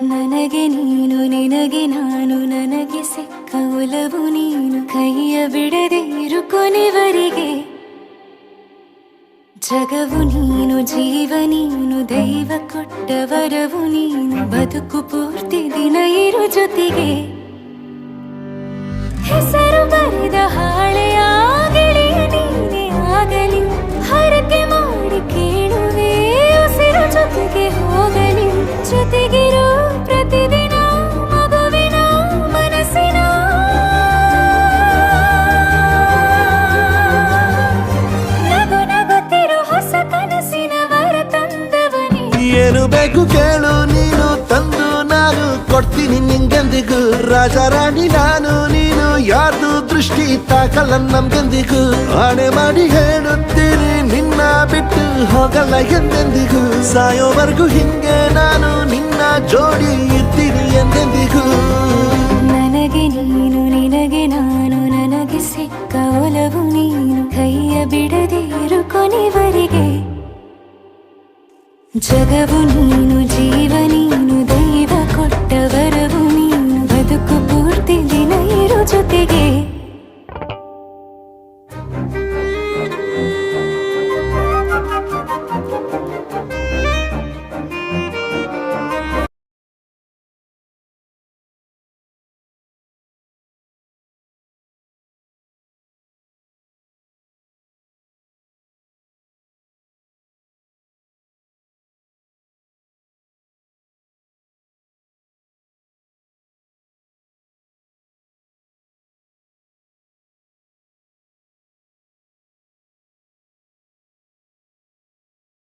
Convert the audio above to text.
ನನಗೆ ನೀನು ನಿನಗೆ ನಾನು ನನಗೆ ಸಿಕ್ಕ ಒಲವು ನೀನು ಕೈಯ ಬಿಡದೆ ಇರು ಕೊನೆವರೆಗೆ ಜಗವು ನೀನು ಜೀವ ನೀನು ದೈವ ಕೊಟ್ಟ ವರವು ನೀನು ಬದುಕು ಪೂರ್ತಿ ದಿನ ಇರು ಜೊತೆಗೆ ಹೆಸರು ಬರೆದ ಹಾಳೆಯ ಗೆಳೆಯ ನೀನೇ ಆಗಲಿ ಹರಕೆ ಮಾಡಿ ಕೇಳುವೆ ಉಸಿರು ಜೊತೆಗೆ ಹೋಗಲಿ ಜೊತೆಗಿರೋ ಪ್ರತಿದಿನ ಮಗುವಿನ ಮನಸ್ಸಿನ ನಗು ನಗುತ್ತಿರೋ ಹೊಸ ಕನಸಿನ ವರ ತಂದವನೇ ಏನು ಬೇಕು ಕೇಳು ನೀನು ತಂದು ನಾನು ಕೊಡ್ತೀನಿ ನಿಂಗೆಂದಿಗೂ ರಾಜ ರಾಣಿ ನಾನು ನೀನು ಯಾರ್ದು ದೃಷ್ಟಿ ತಾಕಲ್ಲ ನಮ್ಗೆಂದಿಗೂ ಆಣೆ ಮಾಡಿ ಹೇಳುತ್ತೀನಿ ನಿನ್ನ ಬಿಟ್ಟು ಹೋಗಲ್ಲ ಎಂದೆಂದಿಗೂ ಸಾಯೋವರೆಗೂ ಹಿಂಗೆ ನಾನು ನಿನ್ನ ಜೋಡಿ ಇರ್ತೀನಿ ಎಂದೆಂದಿಗೂ ನನಗೆ ನೀನು ನಿನಗೆ ನಾನು ನನಗೆ ಸಿಕ್ಕ ಒಲವು ನೀನು ಕೈಯ ಬಿಡದೆ ಇರು ಕೊನೆವರೆಗೆ ಜಗವು ನೀನು ಜೀವ ನೀನು ದೈವ ಕೊಟ್ಟ ವರವು ನೀನು ಬದುಕು ಪೂರ್ತಿ ದಿನ ಇರು ಜೊತೆಗೆ